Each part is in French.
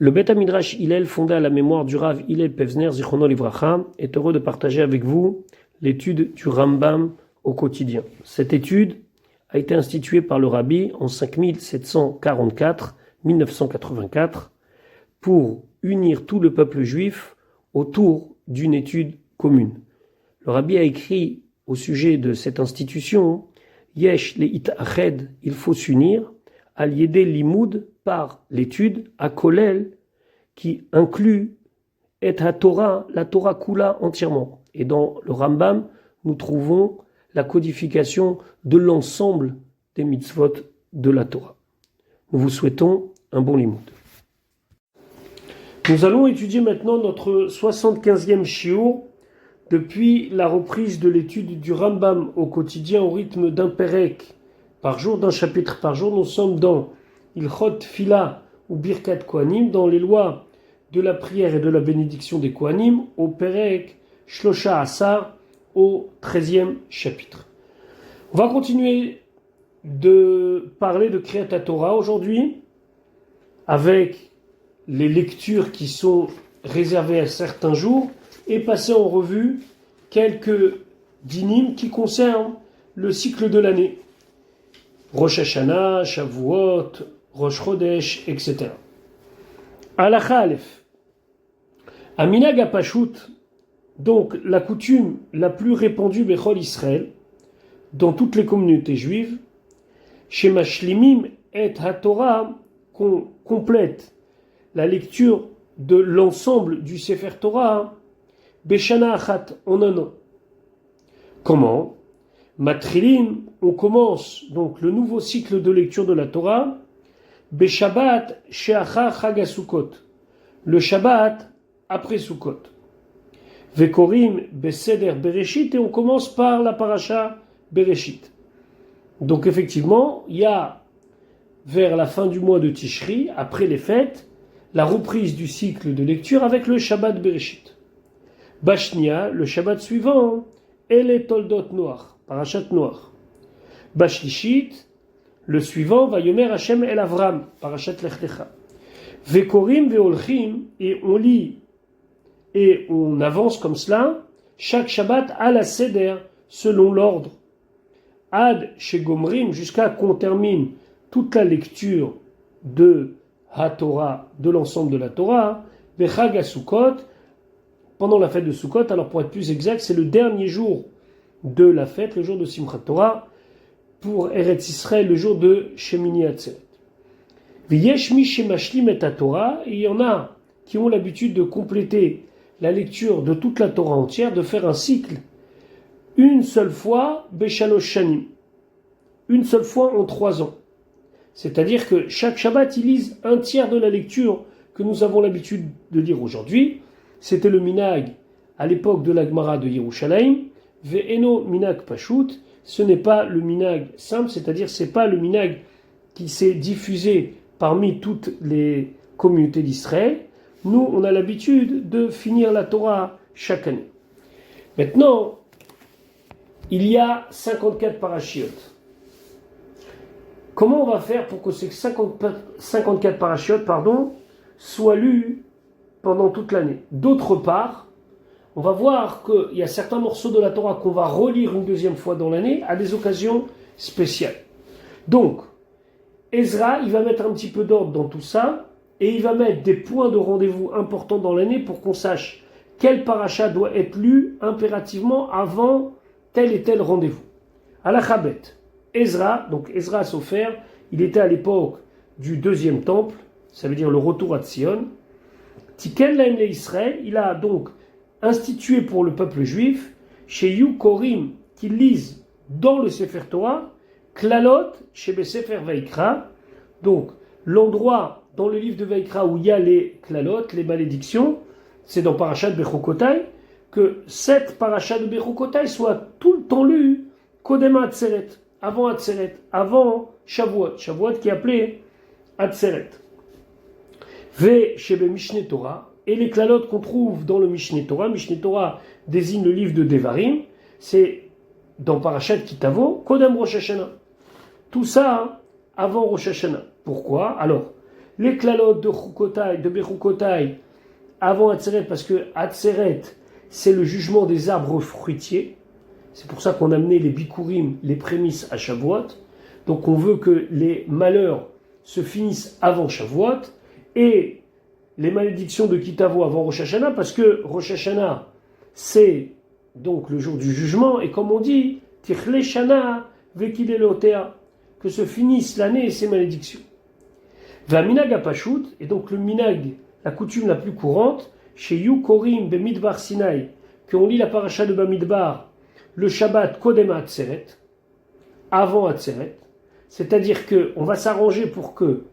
Le Beth Midrash Hillel, fondé à la mémoire du Rav Hillel Pevzner, Zichrono Livracha, est heureux de partager avec vous l'étude du Rambam au quotidien. Cette étude a été instituée par le Rabbi en 5744-1984 pour unir tout le peuple juif autour d'une étude commune. Le Rabbi a écrit au sujet de cette institution Yesh le'it ached, il faut s'unir, al yedé limoud, par l'étude, à Kolel, qui inclut et la Torah Kula entièrement. Et dans le Rambam, nous trouvons la codification de l'ensemble des mitzvot de la Torah. Nous vous souhaitons un bon limoud. Nous allons étudier maintenant notre 75e shiur depuis la reprise de l'étude du Rambam au quotidien au rythme d'un perek par jour, d'un chapitre par jour. Nous sommes dans Ilchot Fila ou Birkat Kohanim, dans les lois de la prière et de la bénédiction des Kohanim, au perek Shlosha Asar, au 13e chapitre. On va continuer de parler de Kriyat Torah aujourd'hui avec les lectures qui sont réservées à certains jours et passer en revue quelques dinim qui concernent le cycle de l'année. Rosh Hashanah, Shavuot, Rosh Chodesh, etc. Halakha Aleph. Aminag Apashut, donc la coutume la plus répandue Bechol Israël, dans toutes les communautés juives, chez Mashlimim et HaTorah, qu'on complète la lecture de l'ensemble du Sefer Torah, Beshana Achat, en un an. Comment? Matrilim, on commence donc le nouveau cycle de lecture de la Torah, Beshabbat Sheachar Chag HaSukkot, le Shabbat après Sukkot. Vekorim Beseder Bereshit, et on commence par la paracha Bereshit. Donc effectivement, il y a vers la fin du mois de Tishri, après les fêtes, la reprise du cycle de lecture avec le Shabbat Bereshit. Bashnia, le Shabbat suivant, Ele Toldot Noach, Parashat Noach. Bashlishit, le suivant, Vayomer Hashem El Avram, Parashat Lech Lecha. Vekorim Veolchim, et on lit et on avance comme cela, chaque Shabbat à la Seder, selon l'ordre. Ad Shegomrim, jusqu'à qu'on termine toute la lecture de HaTorah, de l'ensemble de la Torah, Vechag HaSukkot, pendant la fête de Sukkot. Alors pour être plus exact, c'est le dernier jour de la fête, le jour de Simchat Torah, pour Eretz Israël, le jour de Shemini Atzeret. V'yesh mi shemashlim et Torah, et il y en a qui ont l'habitude de compléter la lecture de toute la Torah entière, de faire un cycle une seule fois, Beshalosh Shanim, une seule fois en 3 ans. C'est-à-dire que chaque Shabbat, ils lisent un tiers de la lecture que nous avons l'habitude de lire aujourd'hui. C'était le minag à l'époque de la Gemara de Yerushalayim. Ve'eno minag pashut, ce n'est pas le minag simple, c'est-à-dire c'est pas le minag qui s'est diffusé parmi toutes les communautés d'Israël. Nous, on a l'habitude de finir la Torah chaque année. Maintenant, il y a 54 parachiotes. Comment on va faire pour que ces 54 parachiotes, soient lus pendant toute l'année? D'autre part, on va voir qu'il y a certains morceaux de la Torah qu'on va relire une deuxième fois dans l'année à des occasions spéciales. Donc, Ezra, il va mettre un petit peu d'ordre dans tout ça et il va mettre des points de rendez-vous importants dans l'année pour qu'on sache quel paracha doit être lu impérativement avant tel et tel rendez-vous. Halakhabet. Ezra, donc Ezra Sofer, il était à l'époque du 2e temple, ça veut dire le retour à Tzion. Tiken lahem le Israël, il a donc institué pour le peuple juif, chez Yu Korim, qu'ils lisent dans le Sefer Torah, Klalot, chez Sefer Vaikra, donc l'endroit dans le livre de Vaikra où il y a les Klalot, les malédictions, c'est dans Parashat Bechukotai, que cette paracha de Bechukotai soit tout le temps lue Kodem Atzeret, avant Atzeret, avant Shavuot, Shavuot qui est appelé Atzeret. Ve Shebe Mishneh Torah, et les Klalot qu'on trouve dans le Mishneh Torah désigne le livre de Devarim, c'est dans Parashat Kitavo, Kodem Rosh Hashanah. Tout ça avant Rosh Hashanah. Pourquoi? Alors, les klalotes de Chukotai, de Bechukotai, avant Atzeret, parce que Atzeret, c'est le jugement des arbres fruitiers. C'est pour ça qu'on a amené les bikurim, les prémices à Shavuot. Donc on veut que les malheurs se finissent avant Shavuot et les malédictions de Kitavo avant Rosh Hashanah, parce que Rosh Hashanah, c'est donc le jour du jugement, et comme on dit, Tichle Shana Vekidelotea, que se finisse l'année et ses malédictions. Va minag apashut, et donc le minag, la coutume la plus courante, chez Yu Korim Bemidbar Sinai, qu'on lit la paracha de Bamidbar, le Shabbat Kodem Atzeret, avant Atzeret, c'est-à-dire qu'on va s'arranger pour que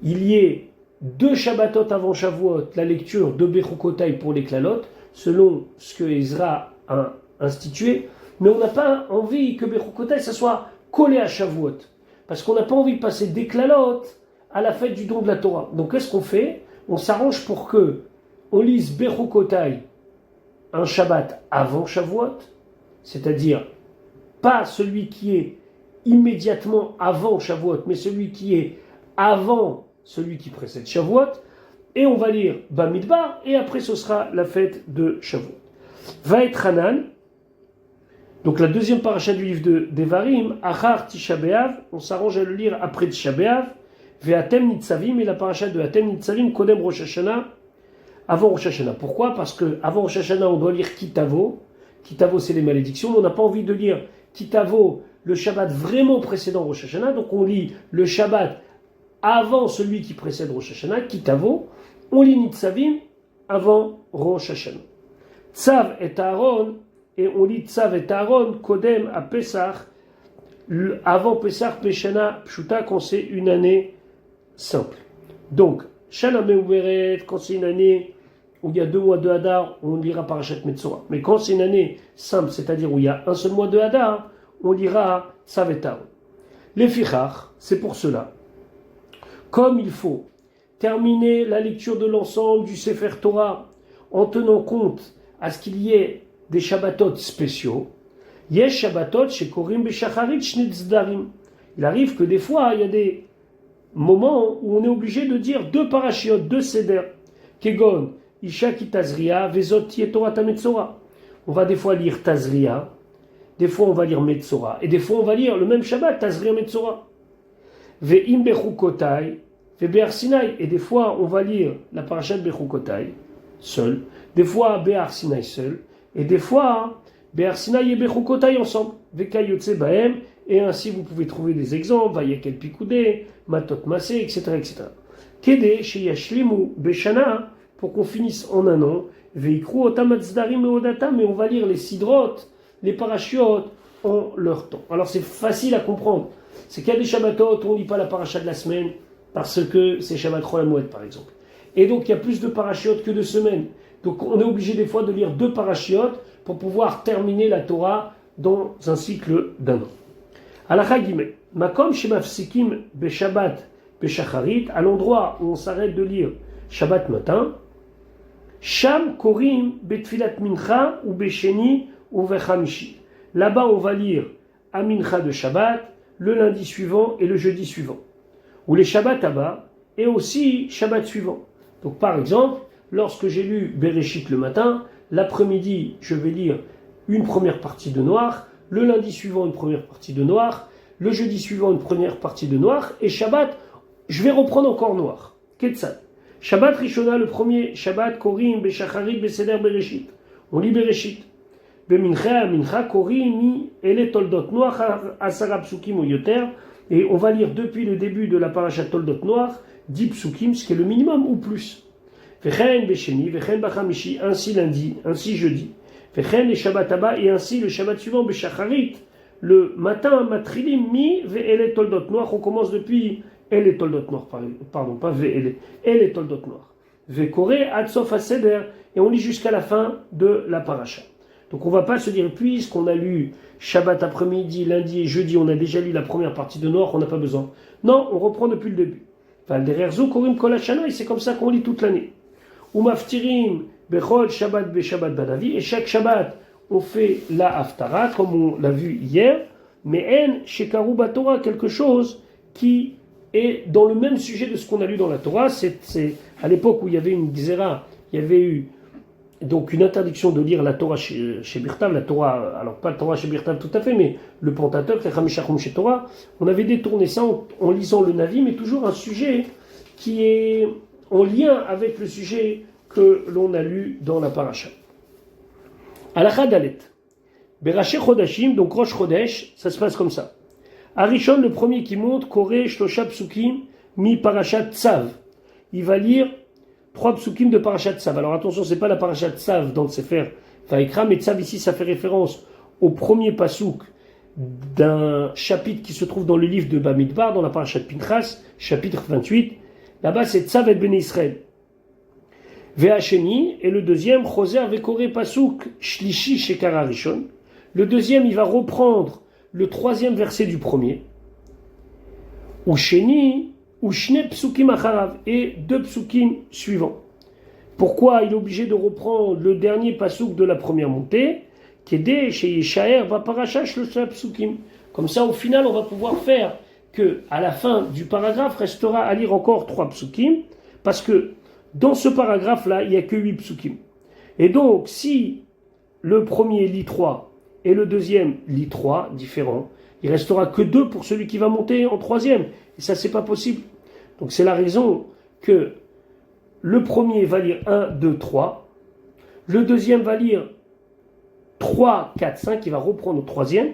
il y ait 2 Shabbatot avant Shavuot, la lecture de Bechukotai pour les klalotes, selon ce que Ezra a institué, mais on n'a pas envie que Bechukotai ça soit collé à Shavuot, parce qu'on n'a pas envie de passer des klalotes à la fête du don de la Torah. Donc qu'est-ce qu'on fait? On s'arrange pour que on lise Bechukotai un Shabbat avant Shavuot, c'est-à-dire pas celui qui est immédiatement avant Shavuot, mais celui qui est avant celui qui précède Shavuot, et on va lire Bamidbar, et après ce sera la fête de Shavuot. Vaet Hanan, donc la deuxième paracha du livre de Devarim, Achar Tisha B'Av, on s'arrange à le lire après Tisha B'Av, Ve'atem Nitzavim, et la paracha de Atem Nitzavim, Kodem Rosh Hashanah, avant Rosh Hashanah. Pourquoi? Parce qu'avant Rosh Hashanah, on doit lire Kitavo. Kitavo, c'est les malédictions, mais on n'a pas envie de lire Kitavo, le Shabbat vraiment précédent Rosh Hashanah, donc on lit le Shabbat avant celui qui précède Rosh Hashanah, Kitavo, on lit Nitzavim avant Rosh Hashanah. Tzav et Aaron, et on lit Tzav et Aaron, Kodem à Pesach, avant Pesach, Peshana, Pshuta, quand c'est une année simple. Donc, Shana Meuveret, quand c'est une année où il y a 2 mois de Hadar, on lira Parashat Metzora. Mais quand c'est une année simple, c'est-à-dire où il y a un seul mois de Hadar, on lira Tzav et Aaron. Les Fichach, c'est pour cela. Comme il faut terminer la lecture de l'ensemble du Sefer Torah en tenant compte à ce qu'il y ait des Shabbatot spéciaux, Yesh Shabbatot chez Korim Beshacharit Shnetzdarim. Il arrive que des fois, il y a des moments où on est obligé de dire 2 parashiot, 2 seder. Kegon, Isha ki Tazria, Vezot Torah Metzora. On va des fois lire Tazria, des fois on va lire Metzora, et des fois on va lire le même Shabbat, Tazria Metzora. Ve'im Bechukotai, Ve'be'ar Sinai, et des fois on va lire la parashat Bechukotai seul, des fois Be'ar Sinai seul, et des fois Be'ar Sinai et Bechukotai ensemble. Ve'kayotze Bahem, et ainsi vous pouvez trouver des exemples, Vayakel Pikoudé, Matot Masé, etc. etc. Kede Sheyashlimu Beshana, pour qu'on finisse en un an, Veikru Otamatzdarim Meodatam, et on va lire les sidrotes, les parachiotes en leur temps. Alors c'est facile à comprendre. C'est qu'il y a des Shabbatot où on ne lit pas la paracha de la semaine, parce que c'est Shabbat Chol HaMoed par exemple. Et donc il y a plus de parachiotes que de semaines. Donc on est obligé des fois de lire 2 parachiotes pour pouvoir terminer la Torah dans un cycle d'un an. Halakha Gimel. Makom Shemafsikim Beshabbat Beshacharit, à l'endroit où on s'arrête de lire Shabbat matin, Sham Korim Betfilat Mincha ou Besheni ou Vechamishi. Là-bas on va lire à Mincha de Shabbat, le lundi suivant et le jeudi suivant. Ou les Shabbat Abba et aussi Shabbat suivant. Donc par exemple, lorsque j'ai lu Bereshit le matin, l'après-midi je vais lire une première partie de Noir, le lundi suivant une première partie de Noir, le jeudi suivant une première partie de Noir, et Shabbat, je vais reprendre encore Noir. Ketzad. Shabbat Rishona, le premier Shabbat, Korim, Beshacharit, Beseder, Bereshit. On lit Bereshit. Bemincha, Mincha, Korim, Mi, Ele Toldot Noir, Asara Psukim ou Yoter. Et on va lire depuis le début de la paracha Toldot Noir, 10 Psukim, ce qui est le minimum ou plus. Vechen Besheni, Vechen Bachamishi, ainsi lundi, ainsi jeudi. Vechen les Shabbat Abba, et ainsi le Shabbat suivant, Beshacharit, le matin, Matrilim, Mi, Ve'ele Toldot Noir, on commence depuis Ele Toldot Noir, pardon, pas Ve'ele, Ele Toldot Noir. Ve'kore, Adsof Aseder, et on lit jusqu'à la fin de la paracha. Donc on ne va pas se dire, puisqu'on a lu Shabbat après-midi, lundi et jeudi, on a déjà lu la première partie de Noir, on n'a pas besoin. Non, on reprend depuis le début. Valdererzo, Korim Kolachana, et c'est comme ça qu'on lit toute l'année. Umaftirim, Bechol, Shabbat, Beshabbat, Badavi, et chaque Shabbat, on fait la Haftara, comme on l'a vu hier, mais En, Shekaru Batora, quelque chose qui et dans le même sujet de ce qu'on a lu dans la Torah. C'est à l'époque où il y avait une Gzera, il y avait eu donc une interdiction de lire la Torah chez Birtav, la Torah, alors pas la Torah chez Birtav tout à fait, mais le Pentateuch, la Chamisha chez Torah. On avait détourné ça en lisant le Navi, mais toujours un sujet qui est en lien avec le sujet que l'on a lu dans la Paracha. Alakha Dalet. Beraché Chodashim, donc Rosh Chodesh, ça se passe comme ça. Arishon, le premier qui monte, Koré, Shlosha Psukim, Mi Parashat Tzav. Il va lire 3 psukim de Parashat Tzav. Alors attention, c'est pas la Parashat Tzav dans le Sefer Vaïkra, mais Tzav ici, ça fait référence au premier pasuk d'un chapitre qui se trouve dans le livre de Bamidbar, dans la Parashat Pinchas, chapitre 28. Là-bas, c'est Tzav et Ben Israël. Ve'asheni, et le deuxième, Choser Vekoré pasuk Shlishi Shekara Rishon. Le deuxième, il va reprendre le 3e verset du premier. Ou Sheni, ou Shne psukim acharav, et 2 psukim suivants. Pourquoi il est obligé de reprendre le dernier pasuk de la première montée? Kedé chez Yeshaer va parasha shlosha psukim. Comme ça, au final, on va pouvoir faire que, à la fin du paragraphe, restera à lire encore 3 psukim, parce que dans ce paragraphe-là, il n'y a que 8 psukim. Et donc, si le premier lit 3 et le deuxième lit 3, différents, il restera que 2 pour celui qui va monter en 3e. Et ça, c'est pas possible. Donc, c'est la raison que le premier va lire 1, 2, 3. Le deuxième va lire 3, 4, 5. Il va reprendre au 3e.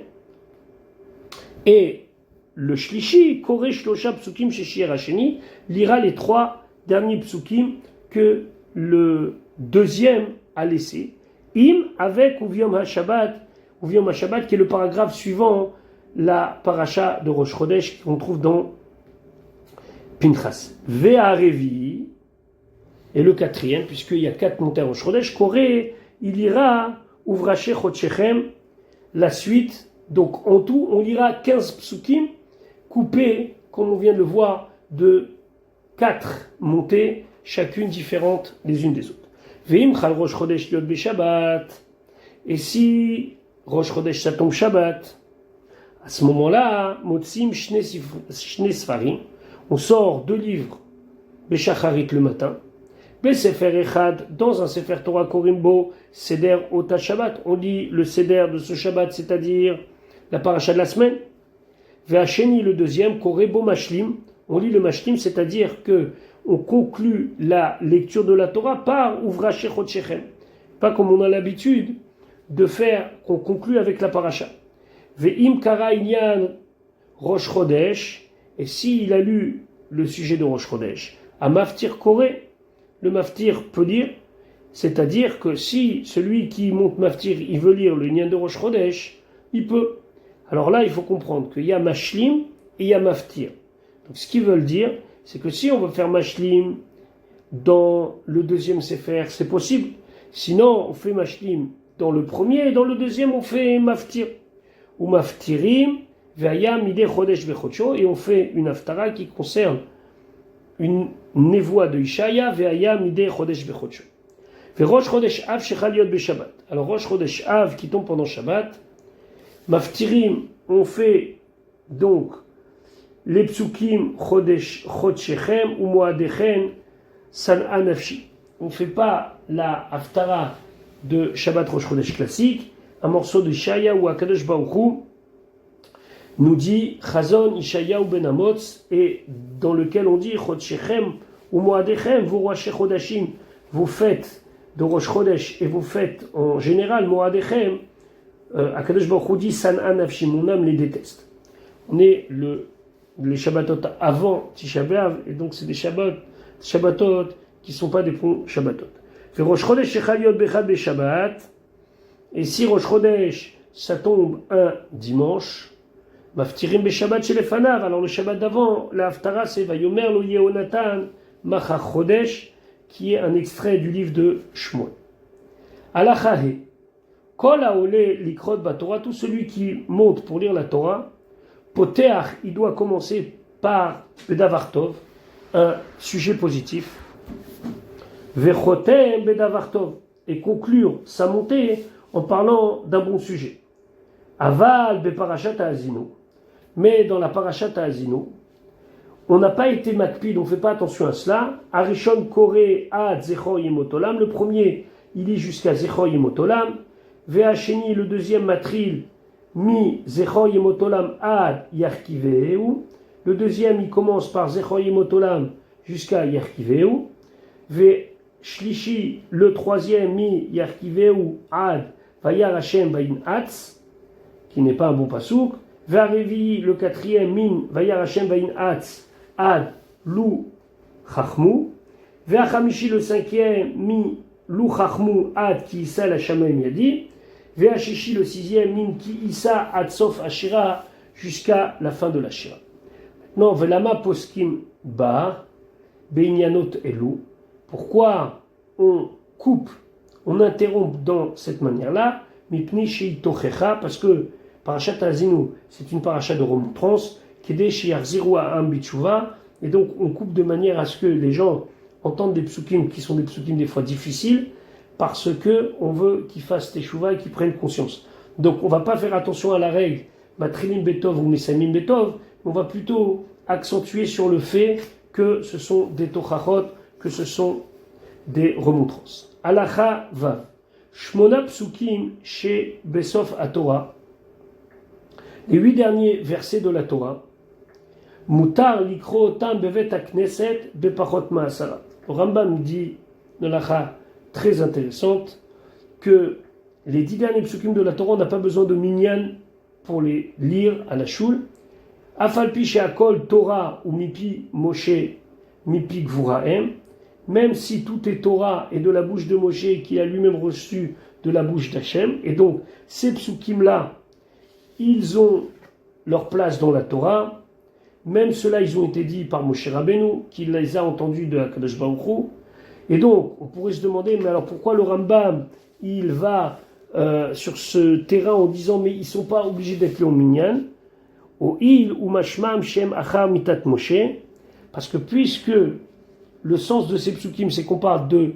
Et le shlishi, Koré Shlosha Psukim Sheshir Hasheni, lira les 3 derniers psukim que le deuxième a laissé. Im avec Uviom HaShabbat, qui est le paragraphe suivant la paracha de Rosh Chodesh qu'on trouve dans Pinchas. Ve'arevi, et le 4e, puisqu'il y a 4 montées à Rosh Chodesh, Koré, il ira Uvraché Chodshechem, la suite. Donc en tout, on lira 15 psukim, coupés, comme on vient de le voir, de 4 montées, chacune différente les unes des autres. Ve'im chal Rosh Chodesh liot beShabbat, et si Rosh Chodesh ça tombe Shabbat, à ce moment-là, Motsim Shne Sfarim, on sort 2 livres, Beshacharit le matin, Besefer Echad, dans un Sefer Torah Korimbo, Seder Ota Shabbat, on lit le Seder de ce Shabbat, c'est-à-dire la paracha de la semaine. Ve'asheni, le deuxième, Korebo Mashlim, on lit le Mashlim, c'est-à-dire que on conclut la lecture de la Torah par Uvraché Chodshechem, pas comme on a l'habitude de faire, qu'on conclut avec la paracha. Ve'im kara inyan Rosh Chodesh, et s'il a lu le sujet de Rosh Chodesh, à Maftir Koré, le Maftir peut lire, c'est-à-dire que si celui qui monte Maftir, il veut lire le Nyan de Rosh Chodesh, il peut. Alors là, il faut comprendre qu'il y a Mashlim et il y a Maftir. Donc ce qu'ils veulent dire, c'est que si on veut faire Mashlim dans le deuxième Sefer, c'est possible. Sinon, on fait Mashlim dans le premier et dans le deuxième, on fait Maftir. Ou Maftirim, Ve'aya Mideh Chodesh Bechodsho, et on fait une Haftara qui concerne une névoie de Ishaya, Ve'aya Mideh Chodesh Bechodsho. Ve'Rosh Chodesh Av Shechal Yot Be'Shabbat. Alors Rosh Chodesh Av qui tombe pendant Shabbat, Maftirim, on fait donc les psukim Chodshechem ou Moadechem San'a Nafshi. On ne fait pas la Haftara de Shabbat Rosh Chodesh classique, un morceau de Ishaya ou Akadosh Baruch Hu nous dit Chazon Ishaya ou Ben Amotz, et dans lequel on dit Chodshechem ou Moadechem, vous Rosh Chodashim, vous faites de Rosh Chodesh et vous faites en général Moadechem. Akadosh Baruch Hu dit San'a Nafshi, mon âme les déteste. On est les Shabbatot avant Tisha B'Av, et donc c'est des Shabbatot qui ne sont pas des bons Shabbatot. Fait Rosh Chodesh Shechal Yot Bechad Be'Shabbat, et si Rosh Chodesh ça tombe un dimanche, Maftirim Be'Shabbat chez les Fanav, alors le Shabbat d'avant, la Haftara c'est Vayomer Lo Yehonatan Macha Chodesh, qui est un extrait du livre de Shmuel. Alachahe, Kol haoleh likrot baTorah, tout celui qui monte pour lire la Torah, Poteach, il doit commencer par Bedavar Tov, un sujet positif, Vechotem Bedavar Tov, et conclure sa montée en parlant d'un bon sujet. Aval Beparashat Ha'azinu, mais dans la Parashat Ha'azinu, on n'a pas été makpid, on ne fait pas attention à cela. Arishon Kore ad Zecho Yemotolam, le premier, il lit jusqu'à Zecho Yemotolam. Ve'asheni, le deuxième matril, mi Zecho Yemotolam ad Yarkiveu. Le deuxième, il commence par Zecho Yemotolam jusqu'à Yarkiveu. Ve'shlishi, le troisième, mi Yarkiveu ad Vayar Hashem Vayin Atz, qui n'est pas un bon pasouk. Ve'arevi, le quatrième, min Vayar Hashem Vayin Atz ad Lou Chachmu. Ve'achamishi, le cinquième, mi Lou Chachmu ad Ki Issa la Shamayim Yadi. Ve'ashishi, le sixième, min Ki Issa ad Sof Ashira, jusqu'à la fin de la Shira. Non, Velama Poskim Ba, Beinyanot Elu. Pourquoi on coupe, on interrompt dans cette manière-là? Mipni Sheitochecha, parce que Parashat Azinu, c'est une paracha de remontrance, Kede Sheyachziru Ha'am Bitshuva, et donc on coupe de manière à ce que les gens entendent des psukim qui sont des psukim des fois difficiles, parce que on veut qu'ils fassent teshuva et qu'ils prennent conscience. Donc on va pas faire attention à la règle Matrilim Betov ou Mesamim Betov, on va plutôt accentuer sur le fait que ce sont des tochachot, que ce sont des remontrances. Alacha Vav. Shmona psukim chez Besof HaTorah. Les 8 derniers versets de la Torah. Mutar likro otam bevet hakneset bepachot ma'asara. Le Rambam dit, de l'alacha très intéressante, que les 10 derniers psukim de la Torah, on n'a pas besoin de minyan pour les lire à la shul. Afalpi she'akol Torah ou mipi Moshe mipi gvurahem. Même si tout est Torah et de la bouche de Moshe qui a lui-même reçu de la bouche d'Hachem. Et donc, ces psukim-là, ils ont leur place dans la Torah. Même ceux-là, ils ont été dits par Moshe Rabbeinu, qui les a entendus de HaKadosh Baruch Hu. Et donc, on pourrait se demander, mais alors pourquoi le Rambam, il va sur ce terrain en disant, mais ils ne sont pas obligés d'être Léon Minyan. Au il ou mashmam shem achar mitat Moshe. Parce que puisque le sens de ces psukim, c'est qu'on parle de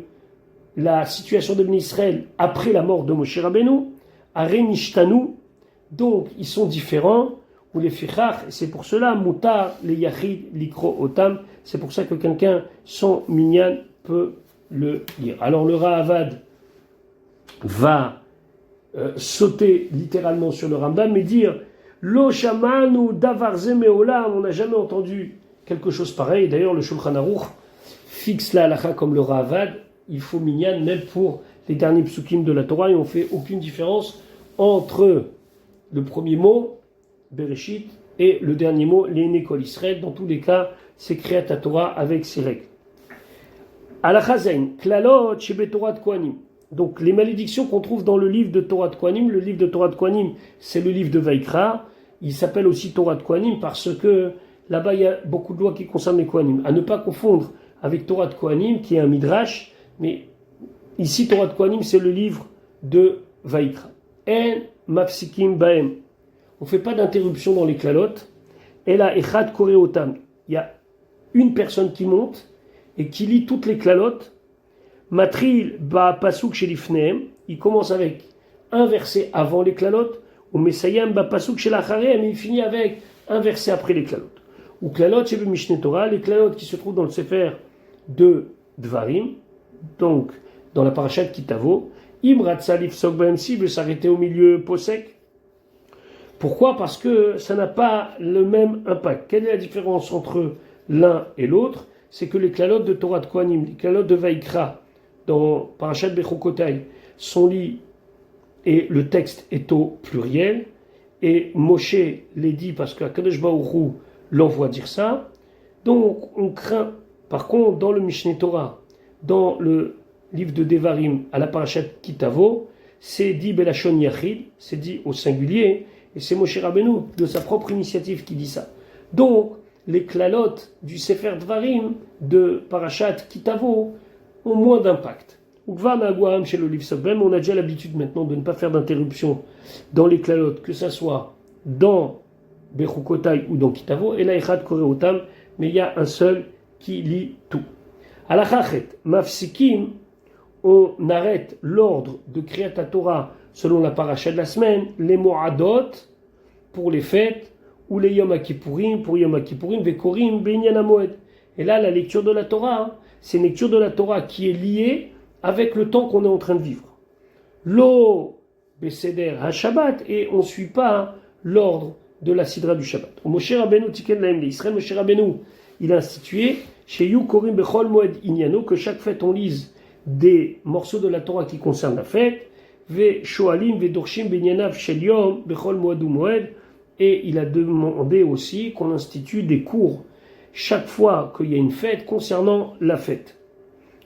la situation de Bnei Israël après la mort de Moshe Rabbeinu, Arenishtanu, donc ils sont différents, ou les fichach, c'est pour cela, mutar, les yachid, likro, otam, c'est pour ça que quelqu'un sans minyan peut le lire. Alors le Ra'avad va sauter littéralement sur le Rambam et dire Lo shamanu davar ze meolam, on n'a jamais entendu quelque chose pareil. D'ailleurs, le Shulchan Aruch fixe la halakha comme le Ra'avad, il faut minyan même pour les derniers psukim de la Torah, et on ne fait aucune différence entre le premier mot, Bereshit, et le dernier mot, Léné Kol Israël. Dans tous les cas, c'est créat à Torah avec ses règles. Halakha Zain, Klalot Shebe Torah de Kohanim. Donc, les malédictions qu'on trouve dans le livre de Torah de Kohanim, le livre de Torah de Kohanim, c'est le livre de Vaikra. Il s'appelle aussi Torah de Kohanim parce que là-bas, il y a beaucoup de lois qui concernent les Kohanim. À ne pas confondre avec Torah de Kohanim, qui est un midrash, mais ici, Torah de Kohanim, c'est le livre de Vaikra. En mafsikim baem. On ne fait pas d'interruption dans les klalotes. Et là, echad koreotam. Il y a une personne qui monte et qui lit toutes les klalotes. Matril ba pasuk shelifneem. Il commence avec un verset avant les klalotes. Ou mesayam ba pasuk shelachareem. Il finit avec un verset après les klalotes. Ou klalot shebe Mishneh Torah. Les klalotes qui se trouvent dans le sefer de Dvarim. Donc, dans la parashat Kitavo. Imrat salif sok baem, si veut s'arrêter au milieu posek. Pourquoi ? Parce que ça n'a pas le même impact. Quelle est la différence entre l'un et l'autre ? C'est que les klalotes de Torah de Kohanim, les klalotes de Vaikra, dans Parashat Bechukotai, sont lits et le texte est au pluriel. Et Moshe les dit parce que HaKadosh Baruch Hu l'envoie dire ça. Donc on craint. Par contre, dans le Mishneh Torah, dans le livre de Devarim, à la Parashat Kitavo, c'est dit Belashon Yachid, c'est dit au singulier. Et c'est Moshe Rabbeinu, de sa propre initiative, qui dit ça. Donc, les klalotes du Sefer Dvarim, de Parashat Kitavo, ont moins d'impact. Ukva chez le livre Sofbem, on a déjà l'habitude maintenant de ne pas faire d'interruption dans les klalotes, que ça soit dans Bechukotai ou dans Kitavo, et là, Echad Koreotam, mais il y a un seul qui lit tout. Alachachet, Mafsikim, on arrête l'ordre de Kriyat Torah selon la paracha de la semaine, les Mo'adot pour les fêtes, ou les Yom HaKippourim, pour Yom HaKippourim, Vekorim, Binyan HaMoed. Et là, la lecture de la Torah, c'est une lecture de la Torah qui est liée avec le temps qu'on est en train de vivre. Lo Beseder HaShabbat, et on ne suit pas l'ordre de la Sidra du Shabbat. Moshe Rabbeinu Tiken Lahem Israël, Moshe Rabbeinu, il a institué chez Yu Korim Bechol Moed Inyano, que chaque fête on lise des morceaux de la Torah qui concernent la fête, Ve Shoalim Ve Dorshim Benyanav Shel Yom Bechol Moed Moed, et il a demandé aussi qu'on institue des cours chaque fois qu'il y a une fête concernant la fête.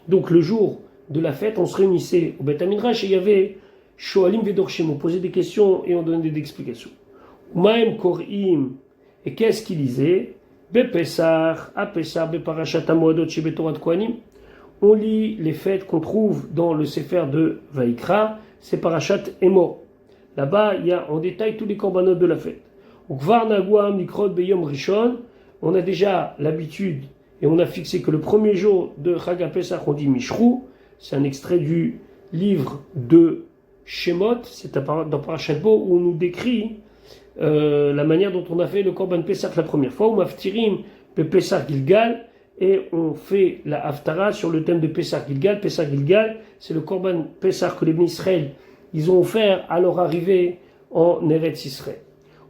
Donc le jour de la fête, on se réunissait au Beth Midrash et il y avait Shoalim Ve Dorshim, on posait des questions et on donnait des explications. Umaim Korim, et qu'est-ce qu'il disait? Bepesach, Apesach, Beparashat HaMoadot chez Betorat Kohanim. On lit les fêtes qu'on trouve dans le Sefer de Vaikra, c'est Parashat Emor. Là-bas, il y a en détail tous les corbanotes de la fête. Ukvar Nagua Mikrot Beyom Rishon, on a déjà l'habitude et on a fixé que le premier jour de Chag HaPesach, on dit Mishrou, c'est un extrait du livre de Shemot, c'est dans Parashat Bo où on nous décrit la manière dont on a fait le Korban Pesach la première fois, ou Maftirim Pesach Gilgal, et on fait la Haftara sur le thème de Pesach Gilgal. Pesach Gilgal, c'est le Korban Pesach que les Bnei Israël ils ont offert à leur arrivée en Eretz Israël.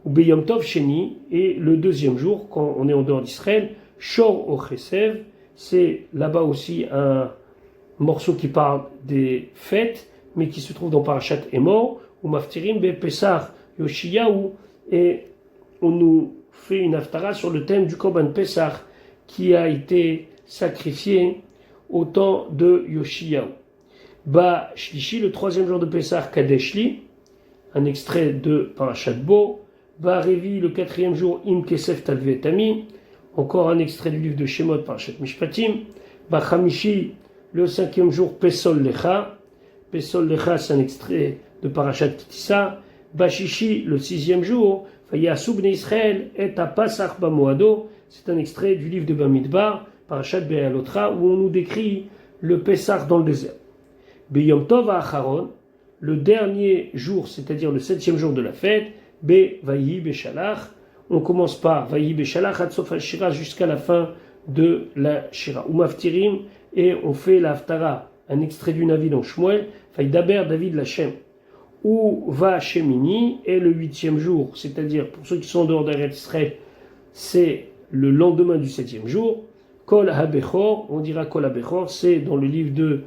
Ou Beyom Tov Sheni, et le deuxième jour, quand on est en dehors d'Israël, Shor o Chesev, c'est là-bas aussi un morceau qui parle des fêtes, mais qui se trouve dans Parashat Emor, ou Maftirim Be Pesach Yoshiyahu, et on nous fait une haftara sur le thème du Korban Pesach qui a été sacrifié au temps de Yoshiyahu. Ba Shlishi, le troisième jour de Pesach, Kadeshli, un extrait de Parashat Bo. Ba Revi, le quatrième jour, Im Kesef Talvetami, encore un extrait du livre de Shemot, Parashat Mishpatim. Ba Chamishi, le cinquième jour, Pesol Lecha. Pesol Lecha, c'est un extrait de Parashat Kitissa. Bashishi, le sixième jour, Fayasu Bnei Israël et à Pasach Bamoado, c'est un extrait du livre de Bamidbar, Parashat Be'alotra, où on nous décrit le Pesach dans le désert. Beyom Tov Acharon, le dernier jour, c'est-à-dire le septième jour de la fête, Be Vayi Beshalach, on commence par Vayi Beshalach, Hatsof Shira, jusqu'à la fin de la Shira. Umaftirim, et on fait la Haftara, un extrait du Navi dans Shmuel, Faïdaber David Lachem. Ou va Shemini, et le huitième jour, c'est-à-dire pour ceux qui sont en dehors d'Eretz Israël, c'est le lendemain du septième jour. Kol HaBechor, on dira Kol HaBechor, c'est dans le livre de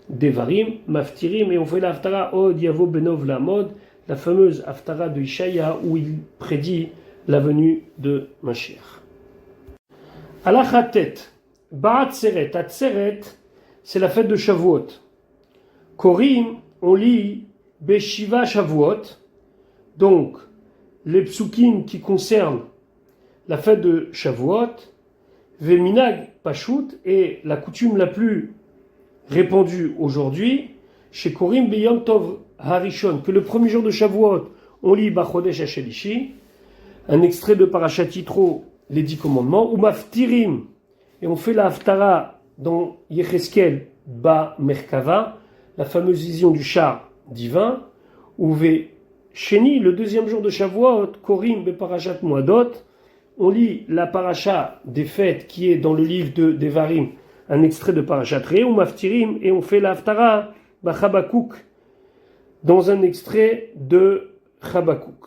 Devarim, Maftirim, et on fait la Haftara Od Yavo Benov Lamod, la fameuse Haftara de Ishaïa où il prédit la venue de Mashiach. Alachatet, Ba'at Seret, Atzeret, c'est la fête de Shavuot. Korim, on lit Beshiva Shavuot, donc les psukim qui concernent la fête de Shavuot, Veminag Pashut, et la coutume la plus répandue aujourd'hui, chez Korim Beyom Tov Harishon, que le premier jour de Shavuot, on lit Bachodesh Hashelishi, un extrait de Parashat Yitro, les 10 commandements, ou Maftirim, et on fait la Haftara dans Yecheskel Ba Merkava, la fameuse vision du char divin, ou Ve Sheni, le deuxième jour de Shavuot, Korim Be Parashat Moadot, on lit la paracha des fêtes qui est dans le livre de Devarim, un extrait de Parashat Re, ou Maftirim, et on fait la Haftara Ba Chabakouk, dans un extrait de Chabakouk.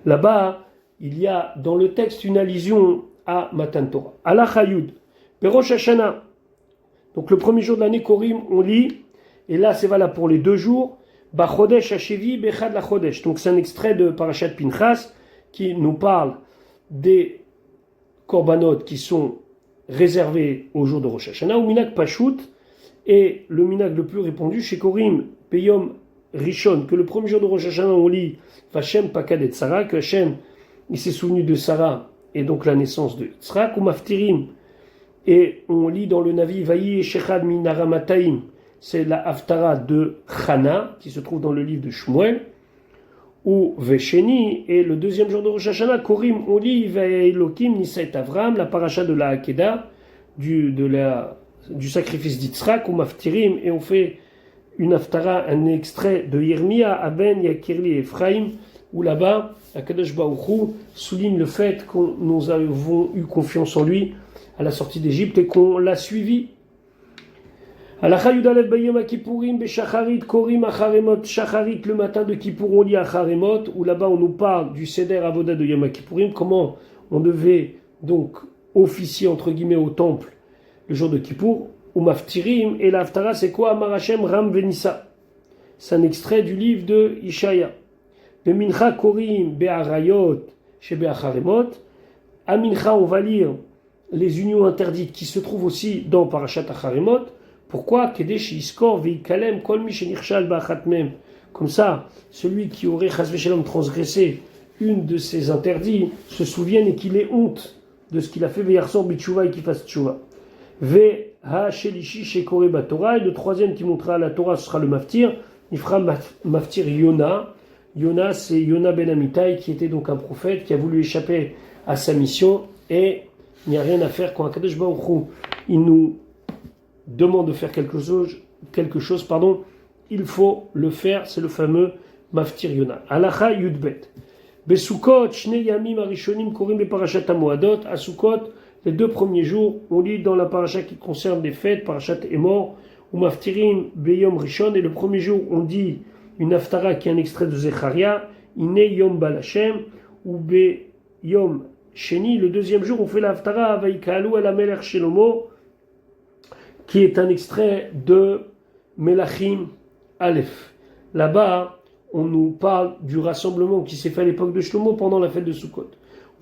Là-bas, il y a dans le texte une allusion à Matan Torah. Allah Chayud, Perosh Hashanah. Donc le premier jour de l'année, Korim, on lit, et là c'est valable pour les 2 jours, Bachodesh Hashevi Bechad la Chodesh. Donc c'est un extrait de Parashat Pinchas qui nous parle des korbanot qui sont réservés au jour de Rosh Hashanah, ou Minag Pashut, et le Minag le plus répandu chez Korim, Peyom Rishon, que le premier jour de Rosh Hashanah on lit Vashem Pakad et Sarah, que Hashem il s'est souvenu de Sarah et donc la naissance de Yitzhak, ou Maftirim, et on lit dans le Navi Vayi Shechad Minaramataim, c'est la Haftara de Chana qui se trouve dans le livre de Shmuel, ou Vesheni, et le deuxième jour de Rosh Hashanah, Korim, on lit Ve'elokim Nisait Avram, la paracha de la Hakeda, du sacrifice d'Yitzhak, ou Maftirim, et on fait une Haftara, un extrait de Yirmia, Aben Yakirli Ephraim, où là-bas, Akadosh Baruch Hu souligne le fait que nous avons eu confiance en lui à la sortie d'Égypte et qu'on l'a suivi. Halacha Yudalev Bayom Kippourim Beshacharit Korim Acharemot Shacharit, le matin de Kippour on lit Acharemot, où là-bas on nous parle du Seder Avoda de Yom Kippourim, comment on devait donc officier entre guillemets au temple le jour de Kippour, ou Maftirim, et l'Aftara c'est quoi? Amar Hashem Ram Venissa. C'est un extrait du livre de Ishaya. Bemincha Korim Be'arayot chez Be'acharemot. À Mincha on va lire les unions interdites qui se trouvent aussi dans Parashat Acharemot. Pourquoi? Comme ça, celui qui aurait transgressé une de ces interdits se souvienne et qu'il ait honte de ce qu'il a fait, et qu'il fasse tchouva. Et le troisième qui montrera la Torah, ce sera le maftir. Il fera maftir Yona. Yona, c'est Yona ben Amitai, qui était donc un prophète qui a voulu échapper à sa mission. Et il n'y a rien à faire quand Akadosh Baruch Hu, il nous demande de faire quelque chose, il faut le faire, c'est le fameux Maftir Yona. Halacha Yudbet. Besukot, Shnei Yamim Arishonim Korim Beparashat Hamoadot. À Sukkot, les 2 premiers jours, on lit dans la paracha qui concerne les fêtes, Parashat Emor, ou Maftirim Beyom Rishon, et le premier jour, on dit une Haftara qui est un extrait de Zecharia, Ine Yom Balashem, ou Beyom Sheni. Le deuxième jour, on fait la Haftara Vaikalu Ala Melech Shelomo, qui est un extrait de Melachim Aleph. Là-bas, on nous parle du rassemblement qui s'est fait à l'époque de Shlomo pendant la fête de Sukkot.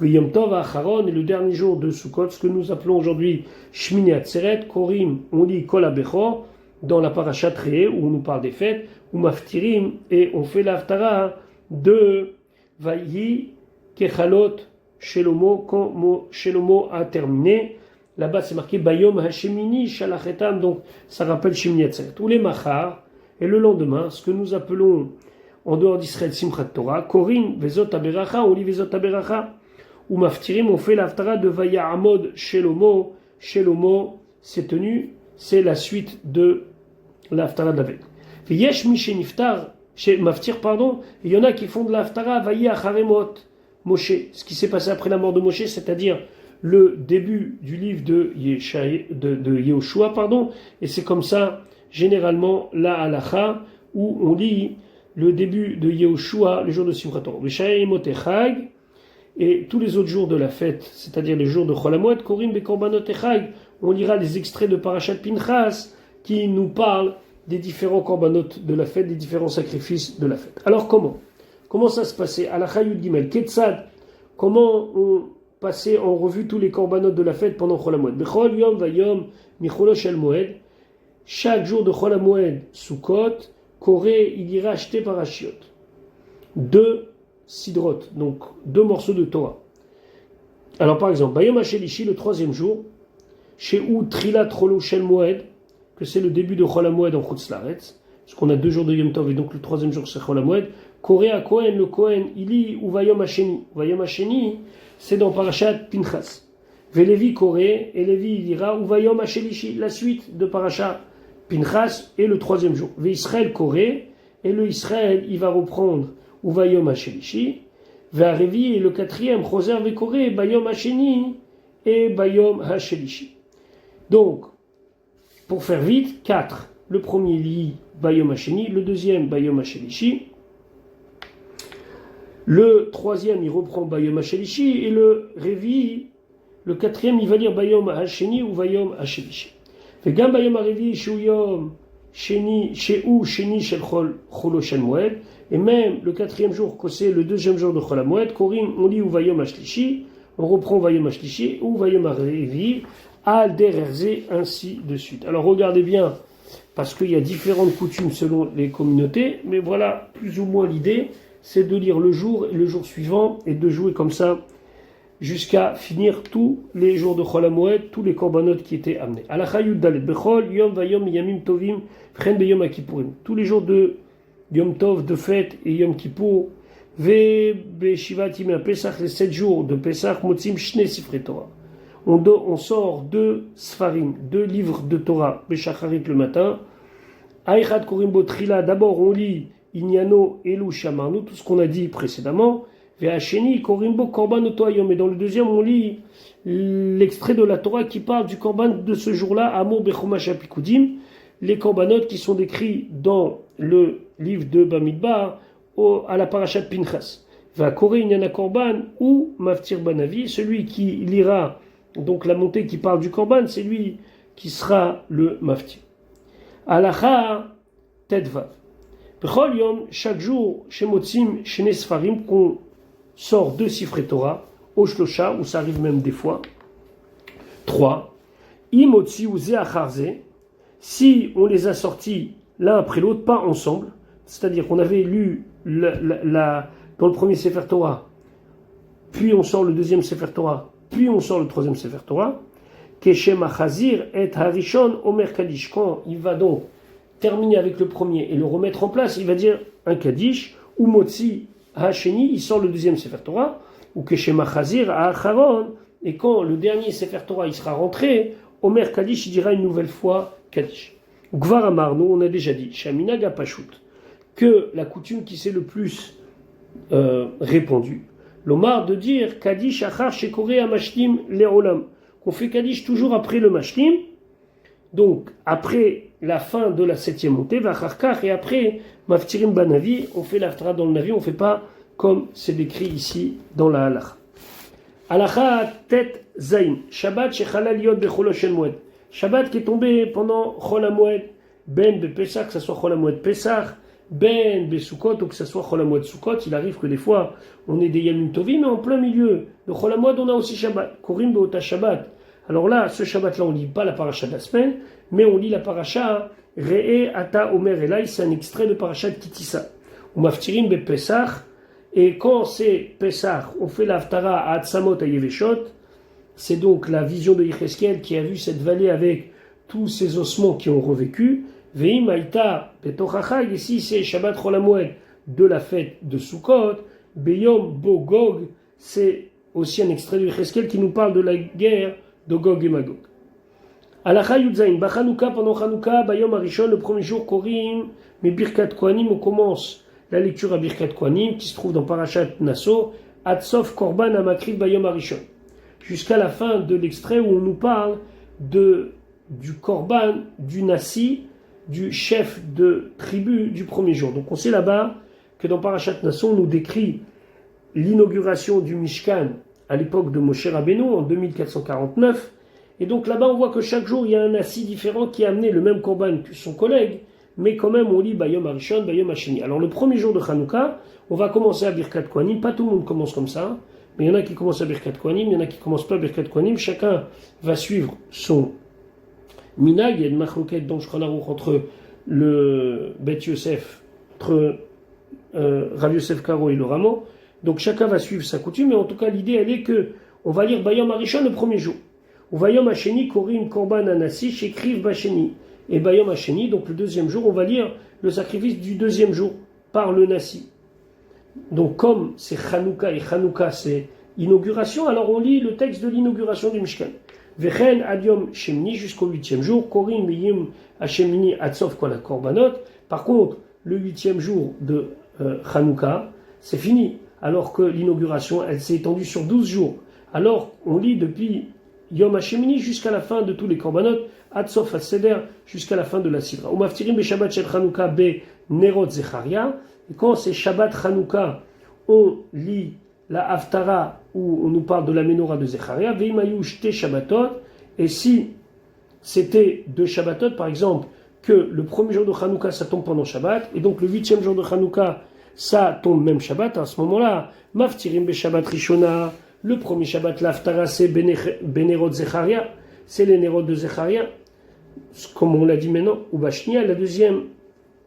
Yom Tov Acharon, et le dernier jour de Sukkot, ce que nous appelons aujourd'hui Shmini Atzeret, Korim, on lit Kol HaBechor, dans la Parashat Re'eh, où on nous parle des fêtes, ou Maftirim, et on fait l'Haftara de Vayi Kechalot Shelomo, quand Shelomo a terminé. Là-bas, c'est marqué Bayom Hashemini Shalachetam, donc ça rappelle Shemini Atzeret. Ou les Machar, et le lendemain, ce que nous appelons en dehors d'Israël Simchat Torah, Korim, Vezot Aberacha, on lit Vezot Aberacha, ou Maftirim, on fait l'Haftara de Vaya Amod Shelomo. Shelomo, c'est tenu, c'est la suite de l'Haftara d'Aved. Yesh Mishe Niftar, chez Maftir, pardon, il y en a qui font de l'Haftara Vaya Acharemot Moshe, ce qui s'est passé après la mort de Moshe, c'est-à-dire le début du livre de Yehoshua, et c'est comme ça, généralement, la halacha, où on lit le début de Yehoshua, le jour de Simchat Torah. Et tous les autres jours de la fête, c'est-à-dire les jours de Chol HaMoed, Korim Bekorbanot Echag, on lira les extraits de Parashat Pinchas qui nous parlent des différents korbanot de la fête, des différents sacrifices de la fête. Alors comment ça se passait? Halacha Yud Gimel, Ketzad, comment on passait en revue tous les korbanot de la fête pendant Chol HaMoed? Bechol Yom Vayom Micholo Shel Moed, chaque jour de Chol HaMoed Sukkot, Koré, il ira acheter parashiot. 2 sidrot, donc 2 morceaux de Torah. Alors par exemple, Bayom HaShelishi, le 3e jour, chez ou Trilat Cholo Shel Moed, que c'est le début de Chol HaMoed en Chutz Laaretz, parce qu'on a 2 jours de Yom Tov et donc le 3e jour c'est Chol HaMoed. Koré à Kohen, le Kohen, Ili ou Vayom HaSheni. Vayom HaSheni, c'est dans Parashat Pinchas. Vélévi Koré, et Lévi il ira ou Vayom HaShelishi, la suite de Parashat Pinchas, et le 3e jour. Ve Israël Koré, et le Israël il va reprendre ou Vayom HaShelishi, Ve'arevi, et le 4e, Choser Vekoré, Bayom HaSheni, et Bayom HaShelishi. Donc, pour faire vite, 4. Le premier lit Bayom HaSheni, le deuxième Bayom HaShelishi, le 3e il reprend Bayom HaShelishi, et le Revi, le 4e il va lire Bayom HaSheni ou Bayom HaShelishi. Vegam Bayom HaRevi, Shuyom Sheni, Sheu Sheni Shel Cholo Shel Moed, et même le 4e jour, que c'est le 2e jour de Chol HaMoed, Korim, on lit ou Vayom HaShlishi, on reprend Vayom HaShlishi, ou Vayom HaRevi, Al Dererze, ainsi de suite. Alors regardez bien, parce qu'il y a différentes coutumes selon les communautés, mais voilà plus ou moins l'idée, c'est de lire le jour et le jour suivant, et de jouer comme ça, jusqu'à finir tous les jours de Chol HaMoed, tous les korbanot qui étaient amenés. Halacha Yud Dalet, Bechol, Yom Vayom Yamim Tovim, Chen Beyom HaKippurim. Tous les jours de Yom Tov, de fête, et Yom Kippour, Ve Beshivat Yimei Pesach, les 7 jours de Pesach, Motzim Shne Sifrei Torah. On sort 2 Sfarim, 2 livres de Torah, Beshacharit le matin. Aïchad Korim Botrila, d'abord on lit Inyano, Elu, Shamarnu, tout ce qu'on a dit précédemment. Ve'asheni, Korimbo, Korban, Otoayom. Et dans le deuxième, on lit l'extrait de la Torah qui parle du Korban de ce jour-là, Amor Bechumash Apikudim, les Korbanot qui sont décrits dans le livre de Bamidbar, à la parashat Pinchas. Va Koré Inyana Korban ou Maftir Banavi, celui qui lira donc la montée qui parle du Korban, c'est lui qui sera le Maftir. Alacha Tedvav. Bechol Yom, chaque jour, chez Motzim, chez Nesfarim, qu'on sort 2 Sifrei Torah, au Shlosha, où ça arrive même des fois, 3. Imotzi ou Zeacharze, si on les a sortis l'un après l'autre, pas ensemble, c'est-à-dire qu'on avait lu dans le premier Sefer Torah, puis on sort le deuxième Sefer Torah, puis on sort le troisième Sefer Torah, Keshem Achazir et Harishon Omer Kaddish. Quand il va donc terminer avec le premier et le remettre en place, il va dire un Kaddish, ou Motzi Hasheni, il sort le deuxième Sefer Torah, ou Keshem Achazir Acharon, et quand le dernier Sefer Torah il sera rentré, Omer Kaddish, il dira une nouvelle fois Kaddish. Gvar Amar, nous on a déjà dit, Shaminaga Pashut, que la coutume qui s'est le plus répandue, l'Omar de dire Kaddish Achar Shekore Amashlim Leolam, qu'on fait Kaddish toujours après le Mashlim, donc après la fin de la 7e montée, Vacharkar, et après Maftirim Banavi, on fait l'Aftara dans le Navi, on ne fait pas comme c'est décrit ici dans la Halacha. Halacha Tet Zain, Shabbat Shechalal Yod Becholo Shel Moed. Shabbat qui est tombé pendant Chol HaMoed, Ben Bepesach, que ce soit Chol HaMoed Pesach, Ben Besukot, ou que ce soit Chol HaMoed Sukot. Il arrive que des fois, on est des Yamim Tovim, mais en plein milieu de Chol HaMoed, on a aussi Shabbat. Korim Beota Shabbat. Alors là, ce Shabbat-là, on ne lit pas la paracha de la semaine, mais on lit la paracha Re'e Ata Omer Elai, c'est un extrait de paracha de Kitissa. Ou Maftirim Bepesach, et quand c'est Pesach, on fait l'Aftara à Atzamot à Yeveshot. C'est donc la vision de Yecheskel qui a vu cette vallée avec tous ces ossements qui ont revécu. Veim Aïta Petochachag, ici c'est Shabbat Chol HaMoed de la fête de Sukkot. Beyom Bogog, c'est aussi un extrait de Yecheskel qui nous parle de la guerre de Gog et Magog. Alacha Yudzain, Bachanouka, pendant Chanouka, Bayom Arishon, le premier jour, Korim, mais Birkat Kohanim, on commence la lecture à Birkat Kohanim qui se trouve dans Parashat Nasso, Atsof Korban Amakriv Bayom Arishon. Jusqu'à la fin de l'extrait où on nous parle du Korban, du Nassi, du chef de tribu du premier jour. Donc on sait là-bas que dans Parashat Nasso, on nous décrit l'inauguration du Mishkan à l'époque de Moshe Rabbeinu en 2449. Et donc là-bas, on voit que chaque jour, il y a un Nassi différent qui a amené le même Korban que son collègue, mais quand même, on lit Bayom Arishon, Bayom Hasheni. Alors le premier jour de Hanouka, on va commencer à Birkat Kohanim. Pas tout le monde commence comme ça. Mais il y en a qui commencent à Birkat Kohanim, il y en a qui ne commencent pas à Birkat Kohanim. Chacun va suivre son minag. Il y a une machloket dans Shulchan Aruch entre le Bet Yosef, entre Rav Yosef Karo et le Ramo. Donc chacun va suivre sa coutume. Mais en tout cas, l'idée, elle est que on va lire Bayom Arishon le premier jour. Ou Bayom Hasheni, Korim Korban Anassi, Shekriv Basheni. Et Bayom Hasheni, donc le deuxième jour, on va lire le sacrifice du deuxième jour par le Nassi. Donc comme c'est Chanouka et Chanouka c'est inauguration, alors on lit le texte de l'inauguration du Mishkan. Vechen Adiom Shemini jusqu'au 8e jour, Korim Miyim Hashemini Atsof Kol Korbanot. Par contre, le 8e jour de Chanouka, c'est fini, alors que l'inauguration, elle s'est étendue sur 12 jours. Alors on lit depuis Yom Hashemini jusqu'à la fin de tous les Korbanot, Atsof Seder jusqu'à la fin de la Sidra. Ou Maftirim Be Shabbat Shel Chanouka Be Nerot Zecharia. Et quand c'est Shabbat Chanouka, on lit la Haftara où on nous parle de la Menorah de Zecharia, Veimayu Shte Shabbatot, et si c'était 2 Shabbatot, par exemple, que le premier jour de Chanouka ça tombe pendant Shabbat, et donc le 8e jour de Chanouka ça tombe même Shabbat, à ce moment-là, Maftirim Be Shabbat Rishona, le premier Shabbat, la Haftara c'est Benerot Zecharia, c'est les Nerot de Zecharia, comme on l'a dit maintenant, ou Bashnia, la deuxième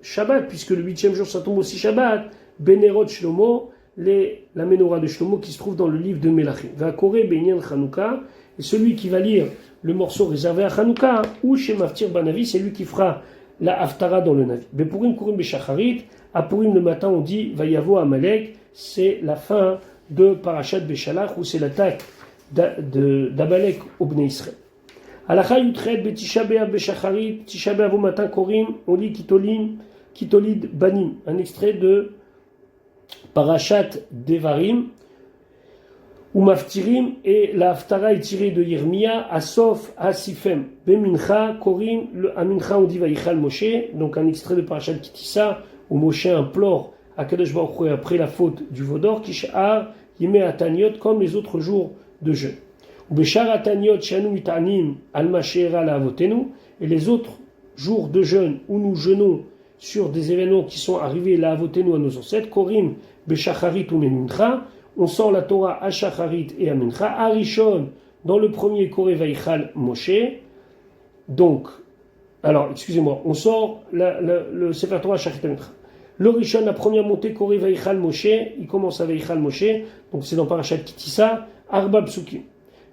Shabbat, puisque le 8e jour ça tombe aussi Shabbat, Benerot Shlomo, la Menorah de Shlomo qui se trouve dans le livre de Melachim. Va Koré Benyan Chanouka, et celui qui va lire le morceau réservé à Chanouka, ou chez Maftir Banavi, c'est lui qui fera la Haftara dans le Navi. Bepurim Kurim Beshacharit, à Purim le matin on dit Vayavo Amalek, c'est la fin de Parashat Beshalach, où c'est l'attaque d'Amalek au Bnei Israël. Alacha Yutred Betisha B'Av Beshacharit, Tisha B'Av au matin Korim, on lit Kitolim, Kitolid Banim, un extrait de Parashat Devarim, ou Maftirim, et la Haftara est tirée de Yirmia, Asof, Asifem, Bemincha, Korim, le Amincha, on dit Vaïchal Moshe, donc un extrait de Parashat Kitissa, où Moshe implore à Kadosh Baruch Hu après la faute du Vaudor, Kishar, Yime Ataniot, comme les autres jours de jeûne. Ou Beshar Ataniot, Shanu Mitanim, Alma Sheera la Avotenu, et les autres jours de jeûne où nous jeûnons sur des événements qui sont arrivés la Avotenu à nos ancêtres, Korim, Beshacharit ou Memincha, on sort la Torah à Shacharit et à Mincha, Arishon, dans le premier Koré Vaïchal Moshe, donc, alors, excusez-moi, on sort le Sefer Torah Shacharit et Mincha. Le Rishon, la première montée, Koré Vaïchal Moshe, il commence à Vaïchal Moshe, donc c'est dans Parashat Kitissa, Arba Psukim.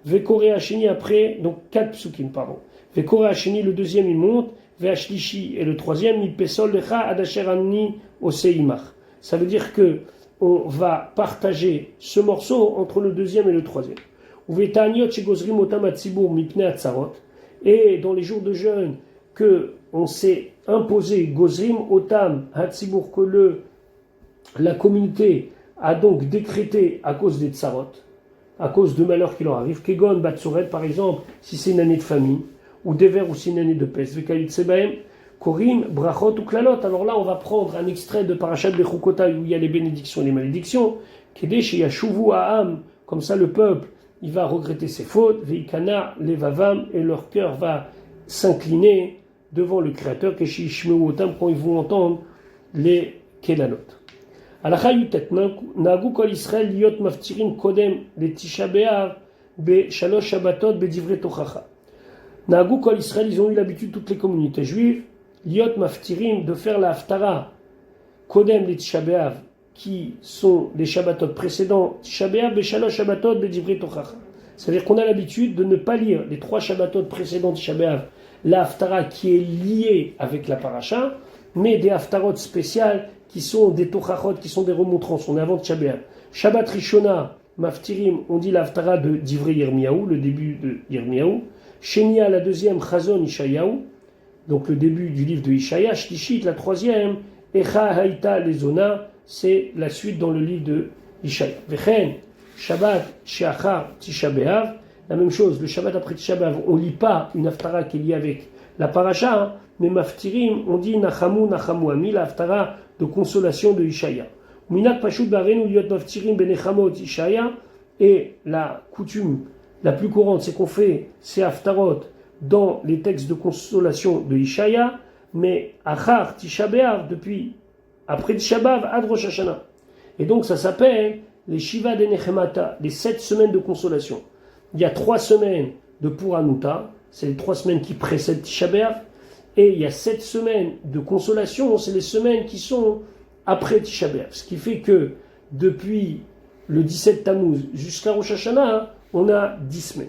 Vekoré Hasheni après, donc 4 Psukim, pardon. Vekoré Hasheni, le deuxième, il monte, Veashlishi, et le troisième, il pesol lecha adasher anni oseimach. Ça veut dire que on va partager ce morceau entre le deuxième et le troisième. Et dans les jours de jeûne, que on s'est imposé Gozrim Otam Hatzibur, que la communauté a donc décrété à cause des tsarot, à cause de malheurs qui leur arrivent, Kegon Batsoret par exemple, si c'est une année de famine, ou Dever ou si c'est une année de peste, Vekayut Sebaem, Korim, Brachot ou Klalot. Alors là, on va prendre un extrait de Parashat Bechukotai où il y a les bénédictions et les malédictions. Kedesh Yashuvu Ha'am, comme ça le peuple, il va regretter ses fautes. Veikana Levavam, et leur cœur va s'incliner devant le Créateur. Keshi Ishmeu Otam, quand ils vont entendre les Kelalot. Alacha Yutet, Nagu Kol Israël Liot Maftirim Kodem le Tisha B'Av Be Shalosh Shabbatot Be Divrei Tochacha. Nagu Kol Israël, ils ont eu l'habitude, toutes les communautés juives, Liot Maftirim, de faire la Haftara, Kodem les Tisha B'Av, qui sont les Shabbatot précédents, Tisha B'Av, Beshalosh Shabbatot, Bedivrei Tochacha. C'est-à-dire qu'on a l'habitude de ne pas lire les 3 Shabbatot précédents Tisha B'Av, la Haftara qui est liée avec la Paracha, mais des Haftarot spéciales qui sont des Tochachot, qui sont des remontrances. On est avant Tisha B'Av. Shabbat Rishona, Maftirim, on dit la Haftara de Divrei Yirmiyahu, le début de Yirmiyahu. Shenia, la deuxième, Chazon Ishayahu, donc le début du livre de Ishaya. Shlishit, la troisième, Echa Haïta Lezona, c'est la suite dans le livre de Ishaya. Vechen, Shabbat Sheachar Tisha B'Av, la même chose, le Shabbat après Tisha B'Av, on ne lit pas une haftara qui est liée avec la paracha, mais Maftirim, on dit Nachamu Nachamu Ami, la haftara de consolation de Ishaya. Minat Pashut Barenu Liot Maftirim Benechamot Ishaya, et la coutume la plus courante, c'est qu'on fait ces haftarot dans les textes de consolation de Ishaya, mais Achar Tisha B'Av, depuis après Tisha B'Av, Ad Rosh Hashanah. Et donc ça s'appelle les Shiva de Nechemata, les 7 semaines de consolation. Il y a 3 semaines de Puranuta, c'est les 3 semaines qui précèdent Tisha B'Av, et il y a 7 semaines de consolation, c'est les semaines qui sont après Tisha B'Av. Ce qui fait que depuis le 17 Tammuz jusqu'à Rosh Hashanah, on a 10 semaines.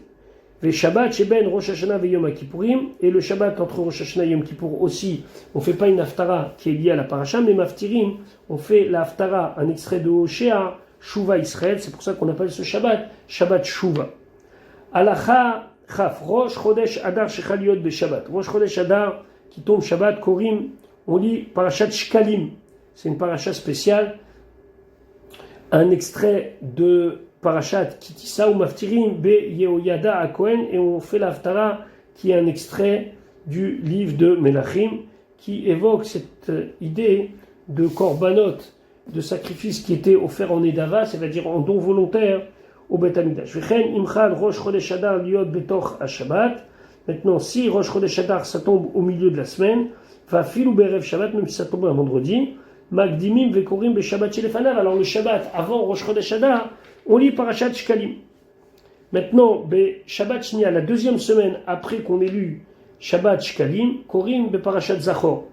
Le Shabbat, Sheben, Rosh Hashanah et Yom Kippourim, et le Shabbat entre Rosh Hashanah et Yom Kippour aussi, on ne fait pas une haftara qui est liée à la paracha, mais Maftirim, on fait la haftara, un extrait de Hoshea, Shuva Israël, c'est pour ça qu'on appelle ce Shabbat, Shabbat Shuva. Alacha, Chaf, Rosh Chodesh Adar Shechaliot be Shabbat. Rosh Chodesh Adar, qui tombe Shabbat, Korim, on lit Parashat Shkalim, c'est une paracha spéciale, un extrait de Parashat Kitissa ou Maftirim be Yehoyada à Kohen, et on fait l'Haftara qui est un extrait du livre de Melachim qui évoque cette idée de korbanot, de sacrifice qui était offert en Edava, c'est-à-dire en don volontaire au Beth Amikdash. Vechen imchad Rosh Chodesh Adar liot betoch ha-Shabbat. Maintenant, si Rosh Chodesh Adar ça tombe au milieu de la semaine, va fil ou berev Shabbat, même si ça tombe un vendredi, Magdimim vekorim be Shabbat shelefanav. Alors le Shabbat avant Rosh Chodesh Adar, on lit Parashat Shkalim. Maintenant, Shabbat Shnia, la deuxième semaine après qu'on ait lu Shabbat Shkalim, Korim be Parashat Zachor.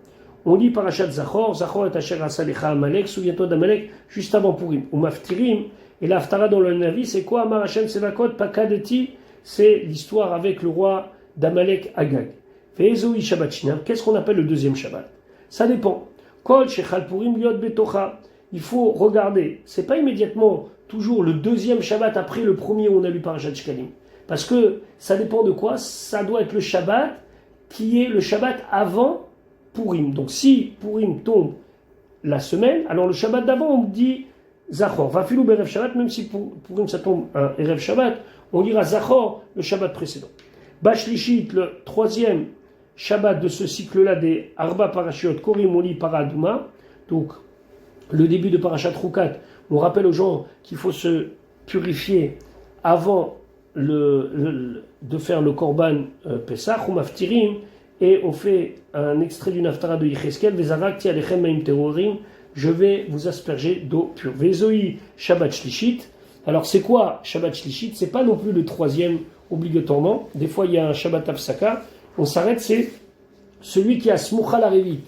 On lit Parashat Zachor, Zachor et Asher Asalecha Amalek, souviens-toi d'Amalek, juste avant Purim. Ou Maftirim, et l'Haftara dans le Navi, c'est quoi Amar Hashem Sevakot, Pakadeti, c'est l'histoire avec le roi d'Amalek Agag. Ve'ezoi Shabbat Shnia, qu'est-ce qu'on appelle le deuxième Shabbat? Ça dépend. Kol Shechal Purim Liot Betocha. Il faut regarder, c'est pas immédiatement toujours le deuxième Shabbat après le premier où on a lu Parashat Shkalim. Parce que ça dépend de quoi. Ça doit être le Shabbat qui est le Shabbat avant Purim. Donc si Purim tombe la semaine, alors le Shabbat d'avant, on dit Zachor. Vafilou berev Shabbat, même si Purim ça tombe un Erev Shabbat, on lira Zachor le Shabbat précédent. Bashlishit, le troisième Shabbat de ce cycle-là des Arba Parashiot, Korim, on lit Paradouma. Donc le début de Parashat Rukat, on rappelle aux gens qu'il faut se purifier avant de faire le Korban Pesach ou Maftirim, et on fait un extrait d'une Haftara de Yecheskel, Vezarakti alechem maim terorim, je vais vous asperger d'eau pure. Vezoi Shabbat Shlishit. Alors c'est quoi Shabbat Shlishit? C'est pas non plus le troisième obligatoirement. Des fois il y a un Shabbat Hafsaka, on s'arrête, c'est celui qui a Smucha la Revit.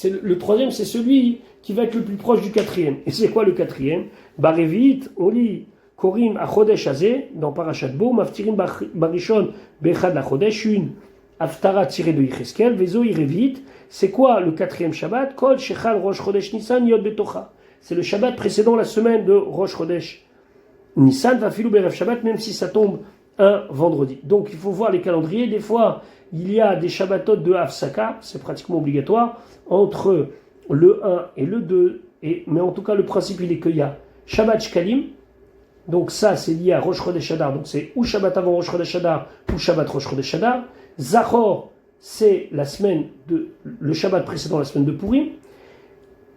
Le troisième, c'est celui qui va être le plus proche du quatrième. Et c'est quoi le quatrième? Barevit, on lit Korim Achodesh Hazeh, dans Parashat Bo, Maftirim Barishon Bechad la Chodesh, une Haftara tirée de Yecheskel, Vezo Irevit. C'est quoi le quatrième Shabbat? Kol Shechal Rosh Chodesh Nissan Yod Betocha. C'est le Shabbat précédant la semaine de Rosh Chodesh Nissan, Vafilou Berev Shabbat, même si ça tombe un vendredi. Donc il faut voir les calendriers. Des fois, il y a des Shabbatot de Hafsaka, c'est pratiquement obligatoire, entre le 1 et le 2. Mais en tout cas, le principe, il est qu'il y a Shabbat Shkalim. Donc ça, c'est lié à Rosh Chodesh Adar. Donc c'est ou Shabbat avant Rosh Chodesh Adar, ou Shabbat Rosh Chodesh Adar. Zachor, c'est le Shabbat précédant la semaine de Purim.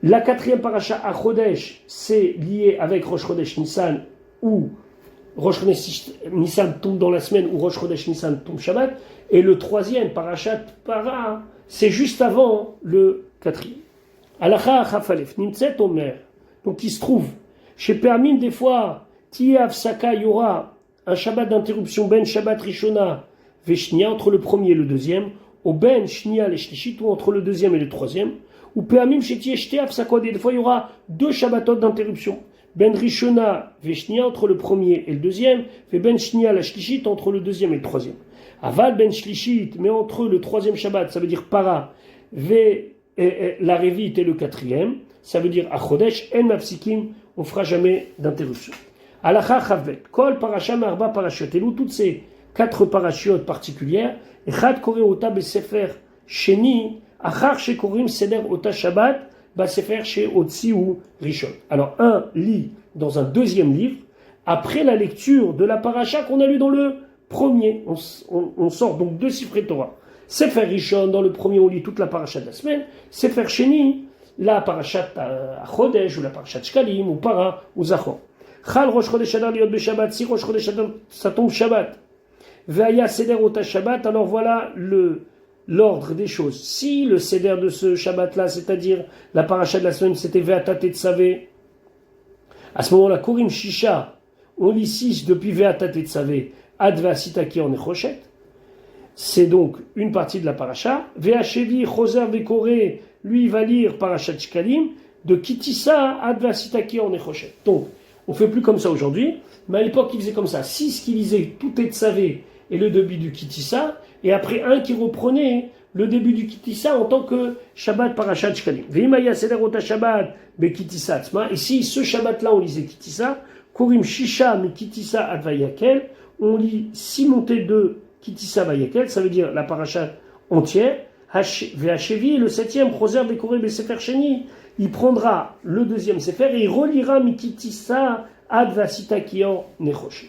La quatrième paracha à Chodesh, c'est lié avec Rosh Chodesh Nissan, ou Rosh Chodesh Nissan tombe dans la semaine, ou Rosh Chodesh Nissan tombe Shabbat. Et le troisième parachat para, c'est juste avant le quatrième. Alacha Chafalef, Nimtzet Omer. Donc il se trouve, chez Permim, des fois, Tiyav Saka, il y aura un Shabbat d'interruption, Ben Shabbat Rishona, Veshnia, entre le premier et le deuxième, ou Ben Shnia le Shlishit, ou entre le deuxième et le troisième, ou Permim, chez Tiyev Saka, des fois, il y aura deux Shabbatot d'interruption. Ben Rishona, Veshnia, entre le premier et le deuxième, et Ben Shnia la Shlishit, entre le deuxième et le troisième. Aval Ben Shlishit, mais entre le troisième Shabbat, ça veut dire Para, la Revit et le quatrième, ça veut dire Achodesh, En Mafsikim, on ne fera jamais d'interruption. Alacha Chavvet, Kol Parasha Marba Parashiot, et toutes ces 4 parachiotes particulières, Echad Kore Ota Besefer Sheni, Achar Shekorim Seder Ota Shabbat, Basefer She Otsi ou Rishon. Alors, un lit dans un deuxième livre, après la lecture de la paracha qu'on a lu dans le premier. On sort donc 2 Sifrei Torah. Sefer Rishon, dans le premier, on lit toute la paracha de la semaine. Sefer Sheni, la parachat Chodesh, ou la parachat Shkalim, ou Para, ou Zachor. Chal Rosh Chodesh Adar liot beShabbat, si Rosh Chodesh Adar ça tombe Shabbat. Ve'aya Seder Ota Shabbat, alors voilà l'ordre des choses. Si le Seder de ce Shabbat-là, c'est-à-dire la paracha de la semaine, c'était Ve'ata Tetzavé, à ce moment-là, Korim Shisha, on lit 6 depuis Ve'ata Tetzavé, Ad Ve'asita ki en Echoshet. C'est donc une partie de la paracha. Ve'ashevi Choser Ve'Koré, lui, il va lire Parashat Shkalim, de Kitissa Ad Ve'asita ki en Echoshet. Donc, on ne fait plus comme ça aujourd'hui, mais à l'époque, il faisait comme ça. 6 qui lisaient tout Tetzavé et le début du Kitissa, et après un qui reprenait le début du Kitissa en tant que Shabbat Parashat Shkalim. Ve'imaya Seder Ota Shabbat Be'Kitissa Atzma. Et si ce Shabbat-là, on lisait Kitissa, Korim Shisha Mi Kitissa Ad Vayakel, on lit 6 montées de Kitissa Vayakel, ça veut dire la Parashat entière. Ve'ashevi, le 7e, Choser Be'Koré Be'Sefer Sheni, il prendra le 2e Sefer et il relira Mi Kitissa Ad Ve'asita ki en Echoshet.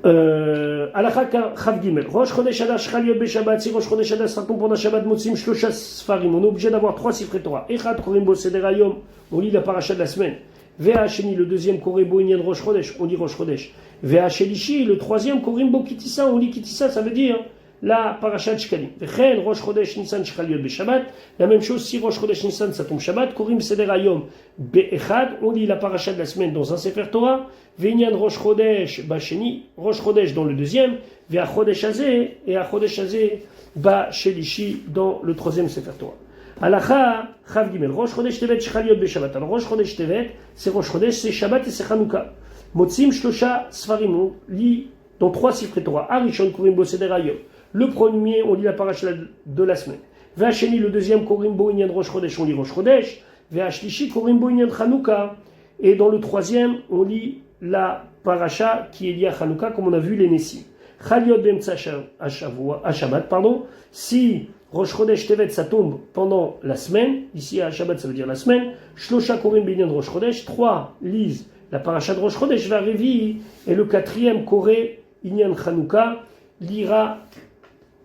Alacha Chav Gimel. Rosh Chodesh Adar Shchal Yod Beshabbat. Si Rosh Chodesh Adar ça tombe pendant Shabbat, Motzim Shlosha Sfarim. On est obligé d'avoir 3 Sifrei Torah. Echad Korim Bo Seder Hayom. On lit la paracha de la semaine. Ve'a Sheni, le deuxième Koré Bo Inyan Rosh Chodesh. On lit Rosh Chodesh. Ve'a Shelishi, le troisième Korim Bo Kitissa. On lit Kitissa, ça veut dire la parachat Shkalim. Vechen Rosh Chodesh Nissan Shchal Yod Beshabbat. La même chose, si Rosh Chodesh Nissan ça tombe Shabbat, Korim Seder Hayom Be'echad. On lit la paracha de la semaine dans un Sefer Torah. Ve'inyan Rosh Chodesh Basheni, Rosh Chodesh dans le deuxième, Ve'a Chodesh Hazeh, et à Chodesh Hazeh Bashelishi dans le troisième Sefer Torah. Alacha Chav Gimel, Rosh Chodesh Tevet Shchal Yod Beshabbat. Alors Rosh Chodesh Tevet, c'est Rosh Chodesh, c'est Shabbat et c'est Chanukah. Motzim Shlosha Sfarim, on lit dans 3 Sifrei Torah. Arishon Korim Bo Seder Hayom. Le premier, on lit la paracha de la semaine. Ve'a Sheni, le deuxième, Korim Bo Inyan Rosh Chodesh, on lit Rosh Chodesh. Ve'a Shlishi, Korim Bo Inyan Chanukah. Et dans le troisième, on lit la paracha qui est liée à Chanukah, comme on a vu les Nessim. Chaliot Bemtsa Shabbat, pardon. Si Rosh Chodesh Tevet, ça tombe pendant la semaine, ici à Shabbat, ça veut dire la semaine. Shlosha Korim Binyan Rosh Chodesh, 3 lisent la paracha de Rosh Chodesh, va Revi, et le 4e Koré Inyan Chanukah, lira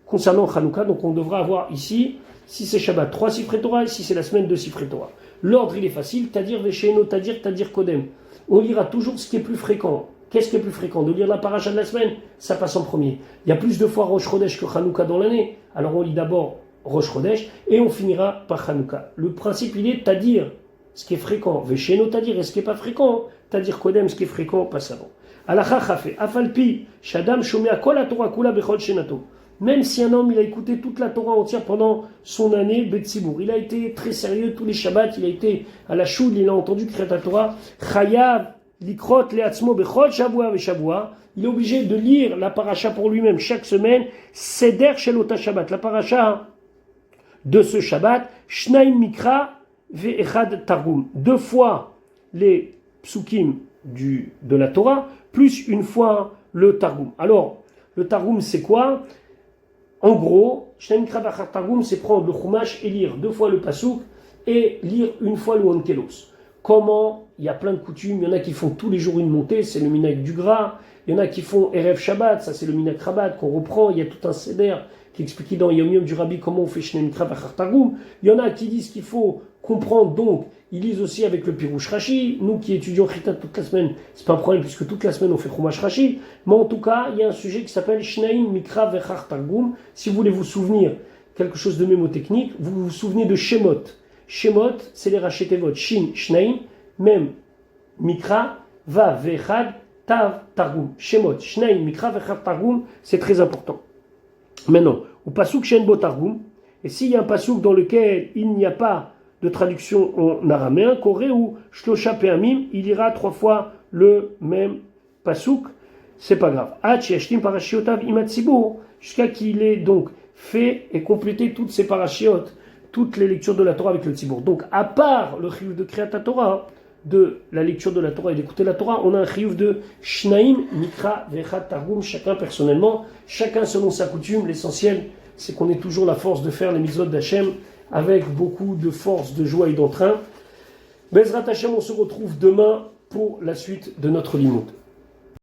concernant Chanukah. Donc on devra avoir ici, si c'est Shabbat, 3 Sifrei Torah, et si c'est la semaine, 2 Sifrei Torah. L'ordre il est facile, Tadir Vesheno, Tadir Kodem. On lira toujours ce qui est plus fréquent. Qu'est-ce qui est plus fréquent? De lire la paracha de la semaine, ça passe en premier. Il y a plus de fois Rosh Chodesh que Chanukah dans l'année. Alors on lit d'abord Rosh Chodesh et on finira par Chanukah. Le principe il est Tadir, ce qui est fréquent. Vesheno Tadir, et ce qui n'est pas fréquent. Tadir Kodem, ce qui est fréquent, passe avant. Alacha Chafé, Afalpi, Shadam Shomea Kol HaTorah Kula Bechol Shenato. Même si un homme il a écouté toute la Torah entière pendant son année Betsibour, il a été très sérieux tous les Shabbats, il a été à la choule, il a entendu Kriyat Torah, Chayav Likrot Leatzmo Bechol Shavua Veshavua, il est obligé de lire la paracha pour lui-même chaque semaine, Seder Shelota Shabbat, la paracha de ce Shabbat, Shnaim Mikra Ve'echad Targum, 2 fois les psukim de la Torah, plus une fois le Targum. Alors, le Targum c'est quoi? En gros, Shnaim Mikra Ve'echad Targum, c'est prendre le Chumash et lire 2 fois le Pasuk et lire une fois le Onkelos. Comment? Il y a plein de coutumes, il y en a qui font tous les jours une montée, c'est le minhag du gras, il y en a qui font Erev Shabbat, ça c'est le minhag Rabat qu'on reprend, il y a tout un seder qui explique dans Yom Yom du Rabbi comment on fait Shneim Mikra V'echad Targum. Il y en a qui disent qu'il faut comprendre, donc ils lisent aussi avec le Pirouche Rashi. Nous qui étudions Chitat toute la semaine, c'est pas un problème puisque toute la semaine on fait Chumash Rashi, mais en tout cas il y a un sujet qui s'appelle Shneim Mikra V'echad Targum. Si vous voulez vous souvenir quelque chose de mémotechnique, vous vous souvenez de Shemot. Shemot, c'est les Rachetevot, Shin, Shneim, même Mikra, Va, Vechad, Tav, Targum. Shemot, Shneim, Mikra, Vechad, Targum, c'est très important. Maintenant, au Pasuk Shen Bo Targum, et s'il y a un Pasuk dans lequel il n'y a pas de traduction en araméen, Koré ou Shlosha Pe'amim, il ira 3 fois le même Pasuk, c'est pas grave. Hach Yashtim Parashiotav Imatsibur, jusqu'à qu'il ait donc fait et complété toutes ces parachiotes, toutes les lectures de la Torah avec le Tzibour. Donc, à part le chiyuv de Kriyat Torah, de la lecture de la Torah et d'écouter la Torah, on a un chiyuv de Shnaim, Mikra, Vechad, Targum, chacun personnellement, chacun selon sa coutume. L'essentiel, c'est qu'on ait toujours la force de faire les mitzvot d'Hachem avec beaucoup de force, de joie et d'entrain. Bezrat Hachem, on se retrouve demain pour la suite de notre limoud.